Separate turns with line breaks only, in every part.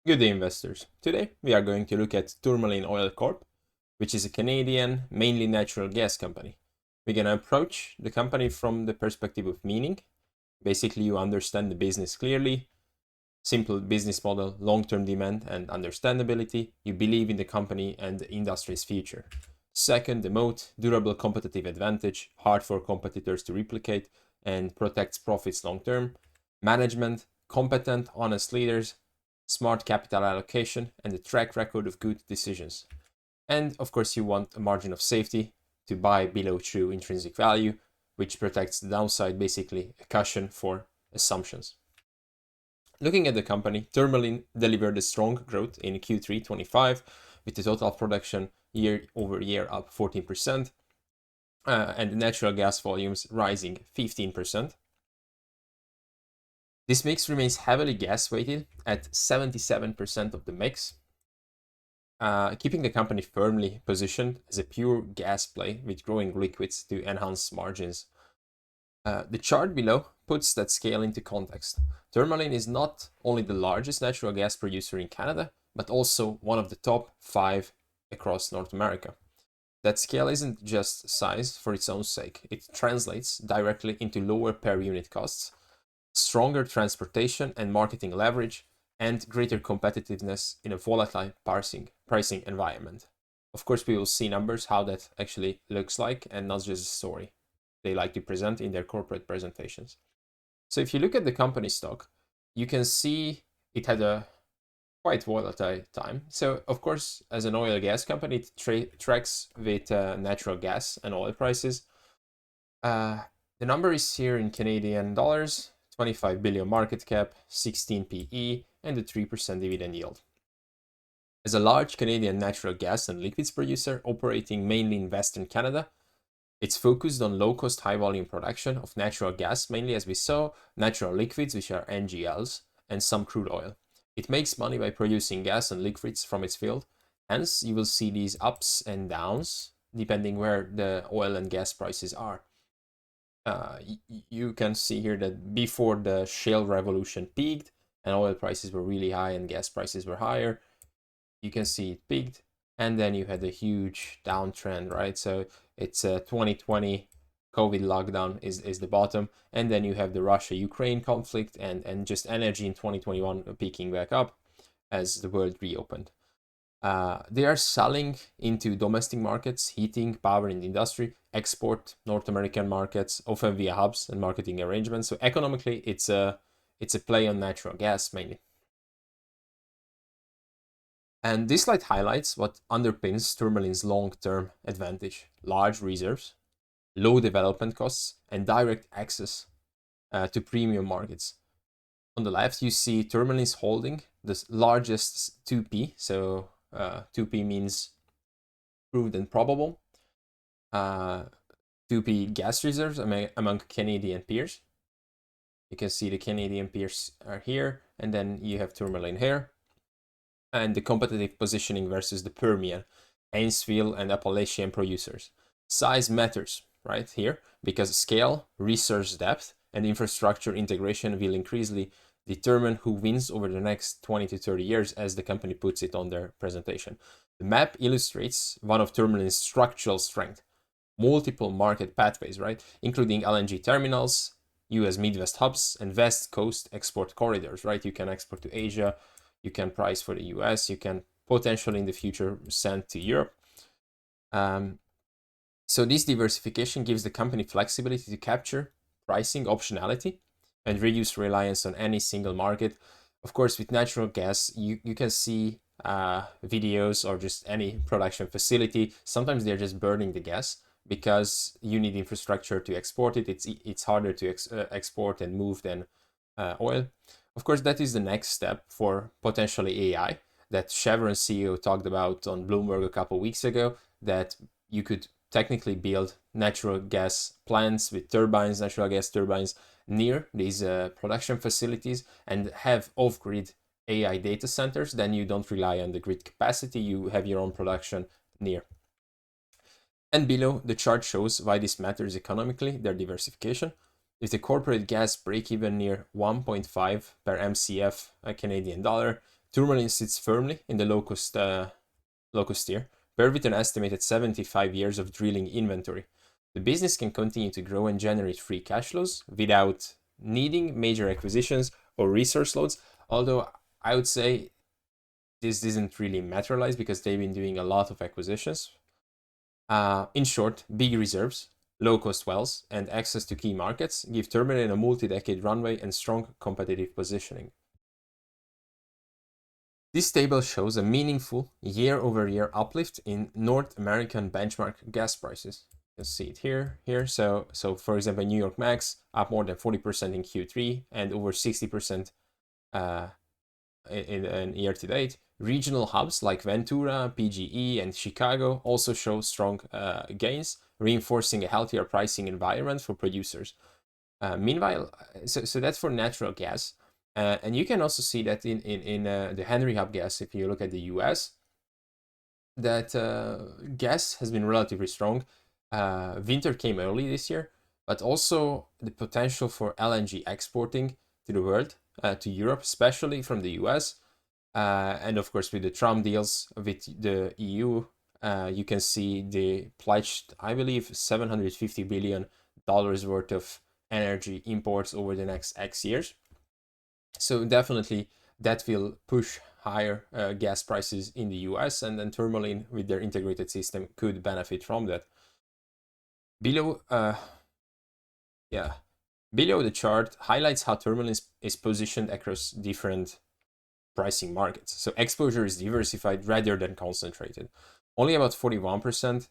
Good day, investors. Today we are going to look at Tourmaline Oil Corp, which is a Canadian, mainly natural gas company. We're going to approach the company from the perspective of meaning. Basically, you understand the business clearly, simple business model, long-term demand and understandability. You believe in the company and the industry's future. Second, the moat, durable competitive advantage, hard for competitors to replicate and protects profits long-term. Management, competent, honest leaders, smart capital allocation, and a track record of good decisions. And of course, you want a margin of safety to buy below true intrinsic value, which protects the downside, basically a cushion for assumptions. Looking at the company, Tourmaline delivered a strong growth in Q3 25 with the total production year over year up 14% and the natural gas volumes rising 15%. This mix remains heavily gas weighted at 77% of the mix, keeping the company firmly positioned as a pure gas play with growing liquids to enhance margins. The chart below puts that scale into context. Tourmaline is not only the largest natural gas producer in Canada, but also one of the top 5 across North America. That scale isn't just size for its own sake. It translates directly into lower per unit costs, stronger transportation and marketing leverage, and greater competitiveness in a volatile pricing environment. Of course, we will see numbers, how that actually looks like, and not just a story they like to present in their corporate presentations. So if you look at the company stock, you can see it had a quite volatile time. So of course, as an oil and gas company, it tracks with natural gas and oil prices. The number is here in Canadian dollars, 25 billion market cap, 16 PE, and a 3% dividend yield. As a large Canadian natural gas and liquids producer operating mainly in Western Canada, it's focused on low-cost, high-volume production of natural gas, mainly as we saw, natural liquids, which are NGLs, and some crude oil. It makes money by producing gas and liquids from its field. Hence, you will see these ups and downs depending where the oil and gas prices are. You can see here that before the shale revolution peaked and oil prices were really high and gas prices were higher, you can see it peaked and then you had a huge downtrend, right? So it's 2020 COVID lockdown is the bottom, and then you have the Russia-Ukraine conflict and just energy in 2021 peaking back up as the world reopened. They are selling into domestic markets, heating, power and industry, export North American markets, often via hubs and marketing arrangements. So economically, it's a play on natural gas mainly. And this slide highlights what underpins Tourmaline's long-term advantage: large reserves, low development costs, and direct access to premium markets. On the left, you see Tourmaline's holding the largest 2P, so 2P means proved and probable, 2P gas reserves among Canadian peers. You can see the Canadian peers are here, and then you have Tourmaline here. And the competitive positioning versus the Permian, Haynesville, and Appalachian producers. Size matters, right here, because scale, resource depth, and infrastructure integration will increasingly determine who wins over the next 20 to 30 years, as the company puts it on their presentation. The map illustrates one of Tourmaline's structural strength: multiple market pathways, right, including LNG terminals, US Midwest hubs, and West Coast export corridors, right? You can export to Asia, you can price for the US, you can potentially in the future send to Europe. So this diversification gives the company flexibility to capture pricing optionality and reduce reliance on any single market. Of course, with natural gas, you can see videos or just any production facility. Sometimes they're just burning the gas because you need infrastructure to export it. It's harder to export and move than oil. Of course, that is the next step for potentially AI that Chevron CEO talked about on Bloomberg a couple of weeks ago, that you could technically build natural gas plants with turbines, natural gas turbines near these production facilities and have off-grid AI data centers. Then you don't rely on the grid capacity, you have your own production near. And below, the chart shows why this matters economically, their diversification. With the corporate gas break-even near 1.5 per MCF Canadian dollar, Tourmaline sits firmly in the low-cost tier, paired with an estimated 75 years of drilling inventory. The business can continue to grow and generate free cash flows without needing major acquisitions or resource loads, although I would say this doesn't really materialize because they've been doing a lot of acquisitions. In short, big reserves, low-cost wells, and access to key markets give Tourmaline a multi-decade runway and strong competitive positioning. This table shows a meaningful year-over-year uplift in North American benchmark gas prices. You can see it here. So for example, New York Max up more than 40% in Q3 and over 60% in year to date. Regional hubs like Ventura, PGE, and Chicago also show strong gains, reinforcing a healthier pricing environment for producers. Meanwhile, so that's for natural gas. And you can also see that in the Henry Hub gas, if you look at the US, that gas has been relatively strong. Winter came early this year, but also the potential for LNG exporting to the world, to Europe, especially from the US. And of course, with the Trump deals with the EU, you can see they pledged, I believe, $750 billion worth of energy imports over the next X years. So definitely that will push higher gas prices in the US, and then Tourmaline with their integrated system could benefit from that. Below the chart highlights how Tourmaline is positioned across different pricing markets. So exposure is diversified rather than concentrated. Only about 41%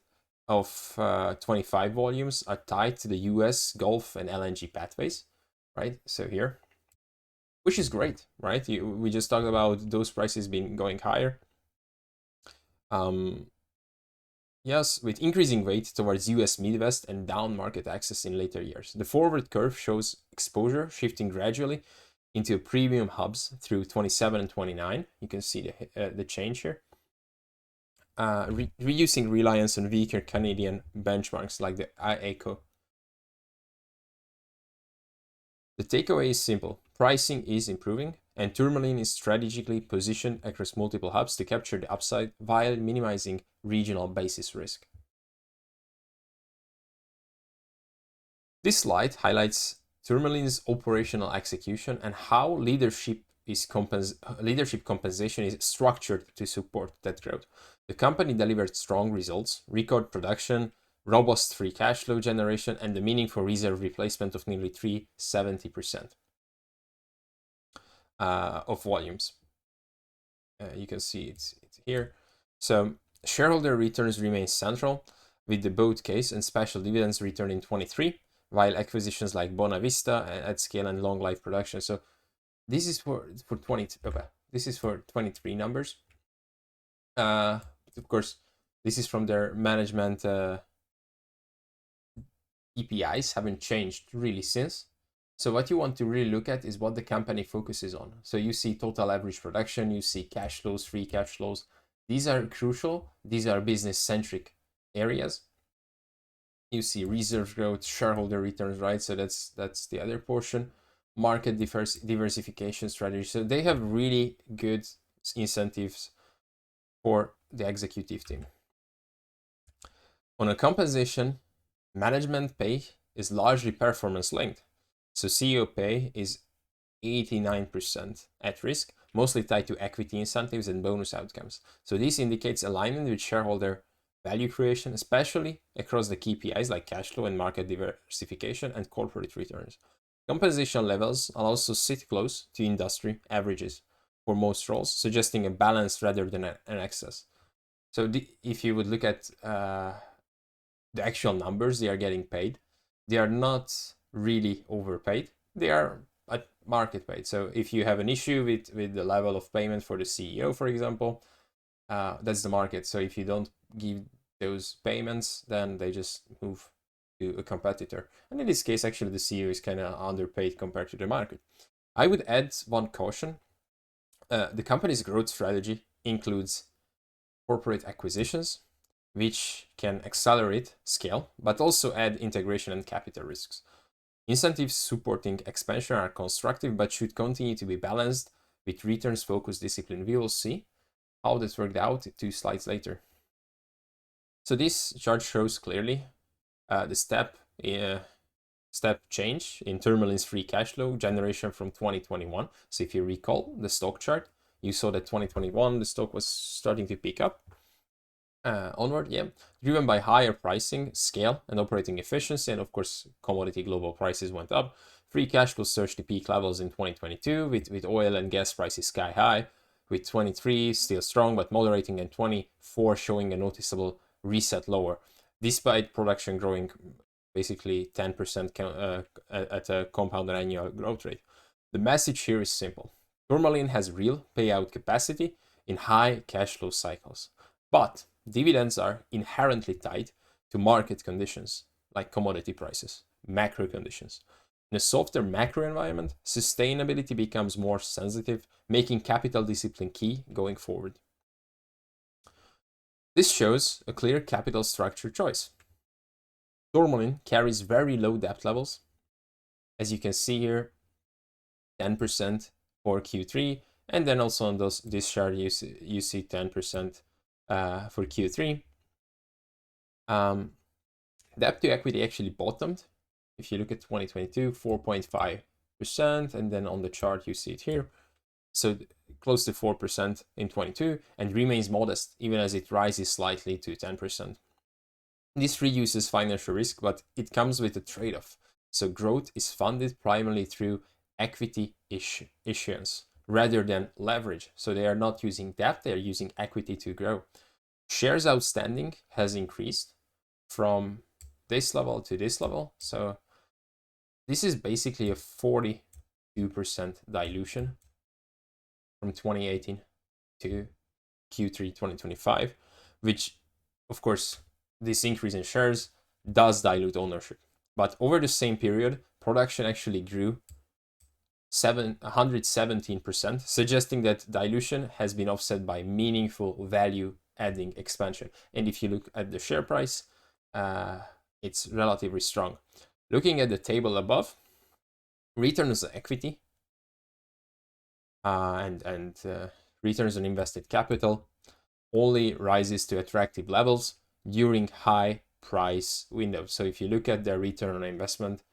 of 25 volumes are tied to the US, Gulf, and LNG pathways, right? So here, which is great, right? We just talked about those prices being going higher. Yes, with increasing weight towards US Midwest and down market access in later years. The forward curve shows exposure shifting gradually into premium hubs through 27 and 29. You can see the change here. Reducing reliance on weaker Canadian benchmarks like the AECO. The takeaway is simple. Pricing is improving, and Tourmaline is strategically positioned across multiple hubs to capture the upside while minimizing regional basis risk. This slide highlights Tourmaline's operational execution and how leadership compensation is structured to support that growth. The company delivered strong results, record production, robust free cash flow generation, and the meaningful reserve replacement of nearly 370% of volumes. You can see it's here. So shareholder returns remain central with the Moat case and special dividends return in 23, while acquisitions like Bonavista at scale and long life production. So this is for 20. Okay, this is for 23 numbers. Of course, this is from their management. EPIs haven't changed really since. So what you want to really look at is what the company focuses on. So you see total average production, you see cash flows, free cash flows. These are crucial. These are business-centric areas. You see reserve growth, shareholder returns, right? So that's the other portion. Market diversification strategy. So they have really good incentives for the executive team. On a compensation, management pay is largely performance linked. So CEO pay is 89% at risk, mostly tied to equity incentives and bonus outcomes. So this indicates alignment with shareholder value creation, especially across the KPIs like cash flow and market diversification and corporate returns. Compensation levels also sit close to industry averages for most roles, suggesting a balance rather than an excess. So if you would look at the actual numbers they are getting paid, they are not really overpaid. They are at market paid. So if you have an issue with the level of payment for the CEO, for example, that's the market. So if you don't give those payments, then they just move to a competitor. And in this case, actually, the CEO is kind of underpaid compared to the market. I would add one caution. The company's growth strategy includes corporate acquisitions, which can accelerate scale, but also add integration and capital risks. Incentives supporting expansion are constructive, but should continue to be balanced with returns focused discipline. We will see how this worked out 2 slides later. So this chart shows clearly the step change in Tourmaline's free cash flow generation from 2021. So if you recall the stock chart, you saw that 2021 the stock was starting to pick up onward, driven by higher pricing, scale, and operating efficiency, and of course commodity global prices went up. Free cash flow surged to peak levels in 2022 with oil and gas prices sky high, with 23 still strong but moderating, and 24 showing a noticeable reset lower, despite production growing basically 10% at a compounded annual growth rate. The message here is simple. Tourmaline has real payout capacity in high cash flow cycles, but dividends are inherently tied to market conditions like commodity prices, macro conditions. In a softer macro environment, sustainability becomes more sensitive, making capital discipline key going forward. This shows a clear capital structure choice. Tourmaline carries very low debt levels. As you can see here, 10% for Q3, and then also on this chart you see 10% for Q3. Debt to equity actually bottomed. If you look at 2022, 4.5%, and then on the chart you see it here. So close to 4% in 22, and remains modest even as it rises slightly to 10%. This reduces financial risk, but it comes with a trade-off. So growth is funded primarily through equity issuance rather than leverage. So they are not using debt, they are using equity to grow. Shares outstanding has increased from this level to this level. So this is basically a 42% dilution from 2018 to Q3 2025, which of course this increase in shares does dilute ownership. But over the same period, production actually grew 117%, suggesting that dilution has been offset by meaningful value adding expansion. And if you look at the share price, it's relatively strong. Looking at the table above, returns on equity and returns on invested capital only rises to attractive levels during high price windows. So if you look at their return on investment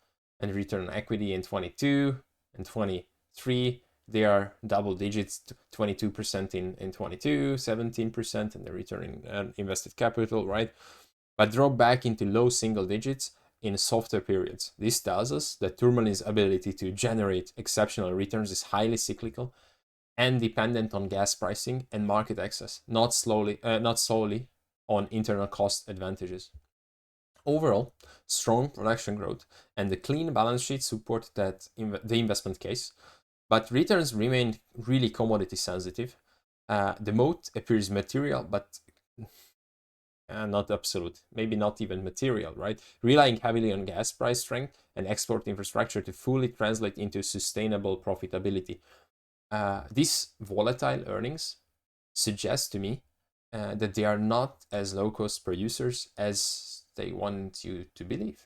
and return on equity in 22 and 23, they are double digits, 22% in 22, 17%, and the return on invested capital, right? But drop back into low single digits in softer periods. This tells us that Tourmaline's ability to generate exceptional returns is highly cyclical and dependent on gas pricing and market access, not solely on internal cost advantages. Overall, strong production growth and the clean balance sheet support that the investment case, but returns remain really commodity sensitive. The moat appears material, but not absolute, maybe not even material, right? Relying heavily on gas price strength and export infrastructure to fully translate into sustainable profitability. These volatile earnings suggest to me that they are not as low-cost producers as they want you to believe.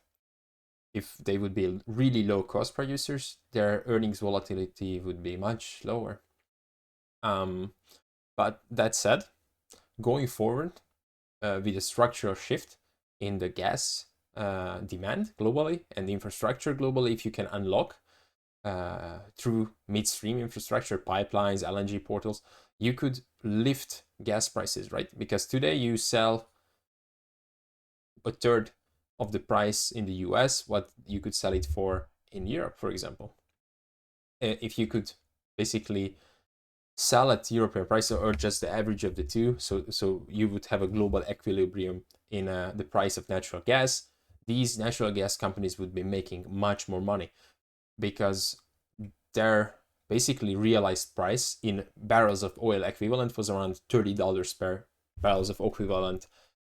If they would be really low-cost producers, their earnings volatility would be much lower. But that said, going forward, with a structural shift in the gas demand globally and the infrastructure globally, if you can unlock through midstream infrastructure, pipelines, LNG portals, you could lift gas prices, right? Because today you sell a third of the price in the US, what you could sell it for in Europe, for example. If you could basically sell at European price or just the average of the two, so you would have a global equilibrium in the price of natural gas, these natural gas companies would be making much more money because their basically realized price in barrels of oil equivalent was around $30 per barrels of equivalent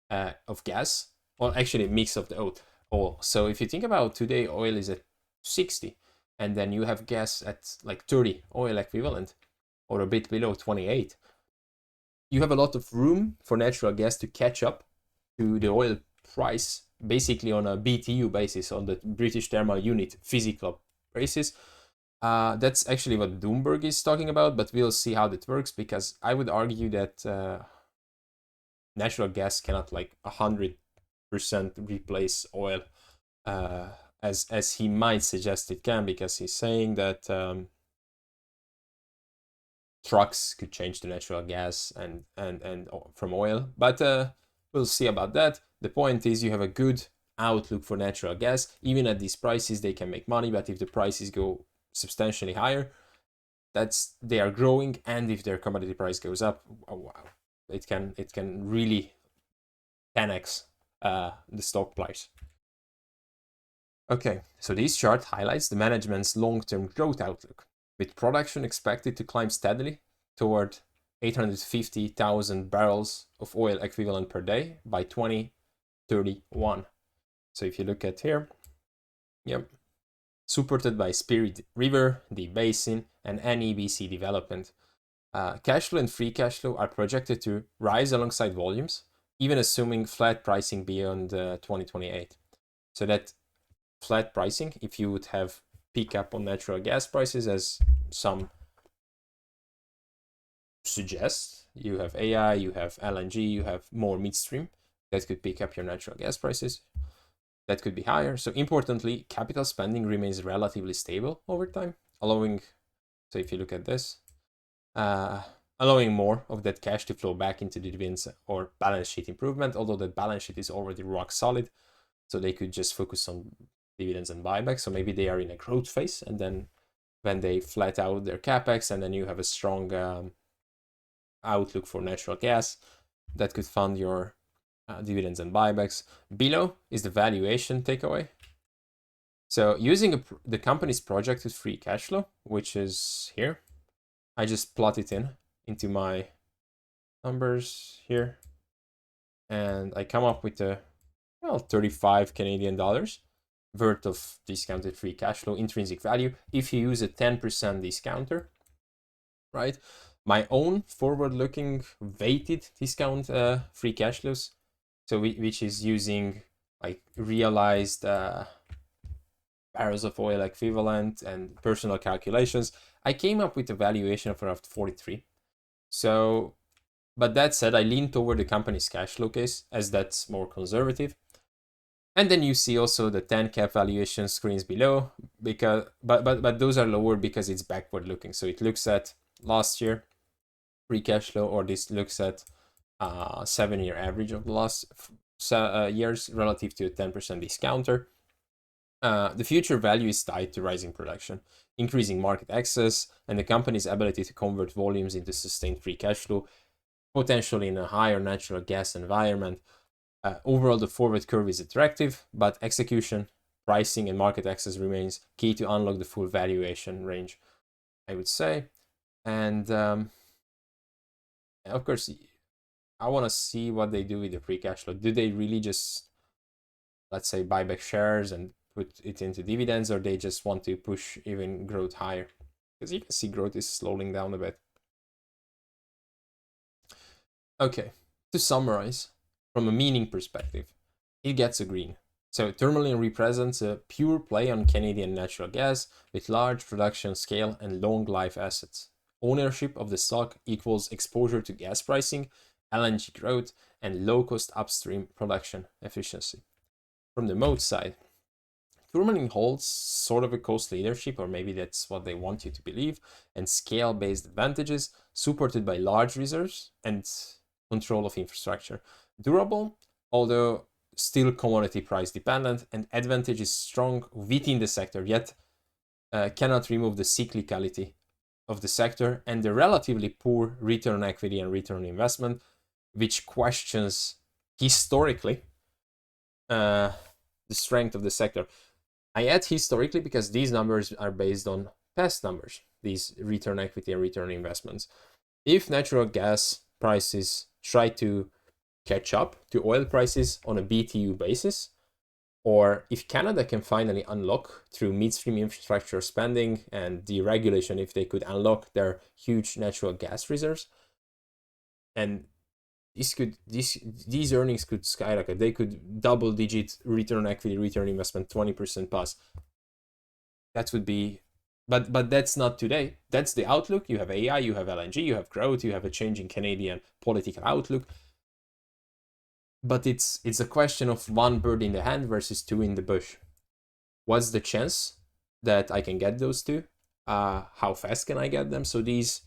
of gas, or actually a mix of the oil. So if you think about today, oil is at 60, and then you have gas at like 30 oil equivalent, or a bit below 28. You have a lot of room for natural gas to catch up to the oil price, basically on a BTU basis, on the British Thermal Unit physical basis. That's actually what Bloomberg is talking about, but we'll see how that works, because I would argue that natural gas cannot like 100% replace oil, as he might suggest it can, because he's saying that trucks could change to natural gas and from oil, but we'll see about that. The point is, you have a good outlook for natural gas. Even at these prices, they can make money, but if the prices go substantially higher, they are growing, and if their commodity price goes up, oh, wow, it can really 10x the stock price. Okay, so this chart highlights the management's long-term growth outlook, with production expected to climb steadily toward 850,000 barrels of oil equivalent per day by 2031. So if you look at here, yep, supported by Spirit River, the Basin, and NEBC development. Cash flow and free cash flow are projected to rise alongside volumes, even assuming flat pricing beyond 2028. So that flat pricing, if you would have pick up on natural gas prices, as some suggest, you have AI, you have LNG, you have more midstream that could pick up your natural gas prices. That could be higher. So importantly, capital spending remains relatively stable over time, allowing, so if you look at this, allowing more of that cash to flow back into dividends or balance sheet improvement, although that balance sheet is already rock solid, so they could just focus on dividends and buybacks. So maybe they are in a growth phase, and then when they flat out their capex, and then you have a strong outlook for natural gas, that could fund your dividends and buybacks. Below is the valuation takeaway. So using the company's projected free cash flow, which is here, I just plot it into my numbers here, and I come up with a 35 Canadian dollars worth of discounted free cash flow intrinsic value if you use a 10% discounter, right? My own forward-looking weighted discount free cash flows, so which is using like realized barrels of oil equivalent and personal calculations, I came up with a valuation of around 43. So, but that said, I lean toward the company's cash flow case, as that's more conservative. And then you see also the 10 cap valuation screens below, because but those are lower because it's backward looking. So it looks at last year free cash flow, or this looks at 7-year average of the last years relative to a 10% discounter. The future value is tied to rising production, increasing market access, and the company's ability to convert volumes into sustained free cash flow, potentially in a higher natural gas environment. Overall, the forward curve is attractive, but execution, pricing, and market access remains key to unlock the full valuation range, I would say. And of course, I want to see what they do with the free cash flow. Do they really just, let's say, buy back shares and put it into dividends, or they just want to push even growth higher? Because you can see growth is slowing down a bit. Okay, to summarize, from a meaning perspective, it gets a green. So Tourmaline represents a pure play on Canadian natural gas with large production scale and long life assets. Ownership of the stock equals exposure to gas pricing, LNG growth, and low-cost upstream production efficiency. From the Moat side, Tourmaline holds sort of a cost leadership, or maybe that's what they want you to believe, and scale-based advantages supported by large reserves and control of infrastructure. Durable, although still commodity price dependent, and advantage is strong within the sector, yet cannot remove the cyclicality of the sector and the relatively poor return on equity and return on investment, which questions historically the strength of the sector. I add historically because these numbers are based on past numbers, these return equity and return investments. If natural gas prices try to catch up to oil prices on a BTU basis, or if Canada can finally unlock through midstream infrastructure spending and deregulation, if they could unlock their huge natural gas reserves, and these earnings could skyrocket. They could double-digit return on equity, return on investment, 20% plus. That would be But that's not today. That's the outlook. You have AI, you have LNG, you have growth, you have a changing Canadian political outlook. But it's a question of one bird in the hand versus two in the bush. What's the chance that I can get those two? How fast can I get them? So these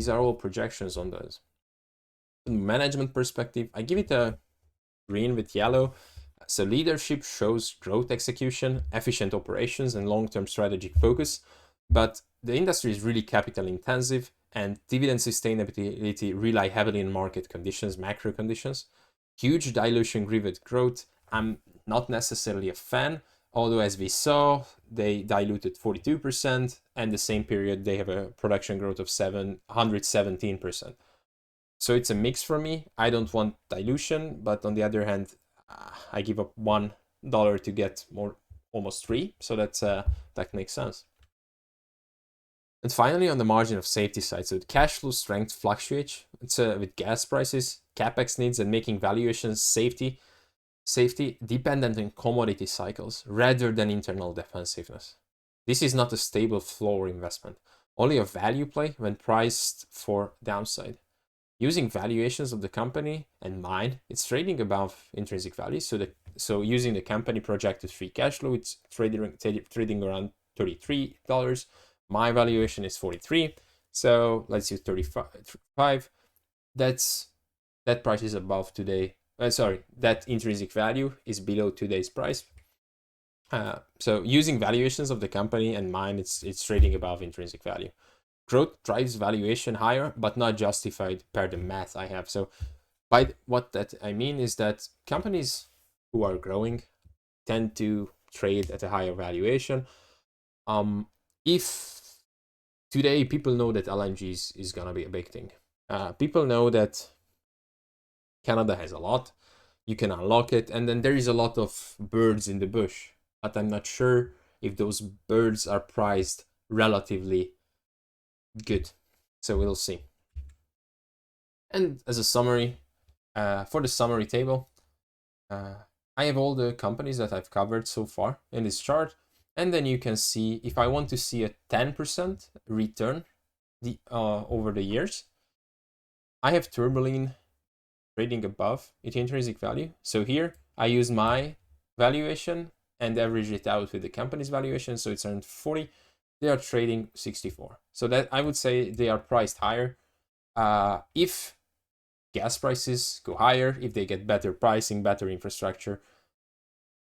are all projections on those. From the management perspective, I give it a green with yellow. So leadership shows growth execution, efficient operations, and long-term strategic focus. But the industry is really capital intensive, and dividend sustainability rely heavily on market conditions, macro conditions. Huge dilution-driven growth, I'm not necessarily a fan, although as we saw, they diluted 42%, and the same period they have a production growth of 117%. So it's a mix for me. I don't want dilution, but on the other hand, I give up $1 to get more, almost $3. So that makes sense. And finally, on the margin of safety side, so the cash flow strength fluctuates. It's with gas prices, capex needs, and making valuations safety dependent on commodity cycles rather than internal defensiveness. This is not a stable floor investment, only a value play when priced for downside. Using valuations of the company and mine, it's trading above intrinsic value. So using the company projected free cash flow, it's trading around $33. My valuation is 43. So let's use 35. That price is above today. That intrinsic value is below today's price. So using valuations of the company and mine, it's trading above intrinsic value. Growth drives valuation higher, but not justified per the math I have. So by what that I mean is that companies who are growing tend to trade at a higher valuation. If today people know that LNG is gonna be a big thing. People know that Canada has a lot. You can unlock it, and then there is a lot of birds in the bush. But I'm not sure if those birds are priced relatively good. So we'll see. And as a summary, for the summary table, I have all the companies that I've covered so far in this chart. And then you can see if I want to see a 10% return over the years, I have Tourmaline trading above its intrinsic value. So here I use my valuation and average it out with the company's valuation. So it's around 40. They are trading 64. So that I would say they are priced higher. If gas prices go higher, if they get better pricing, better infrastructure,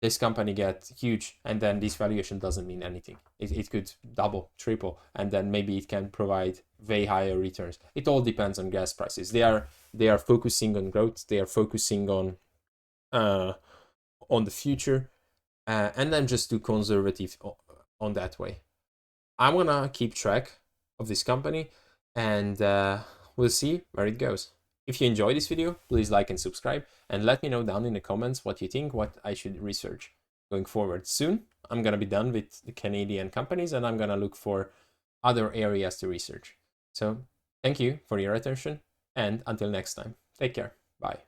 this company gets huge, and then this valuation doesn't mean anything. It could double, triple, and then maybe it can provide way higher returns. It all depends on gas prices. They are focusing on growth. They are focusing on the future, and I'm just too conservative on that way. I'm gonna keep track of this company, and we'll see where it goes. If you enjoyed this video, please like and subscribe, and let me know down in the comments what you think, what I should research going forward. Soon, I'm gonna be done with the Canadian companies, and I'm gonna look for other areas to research. So thank you for your attention, and until next time, take care. Bye.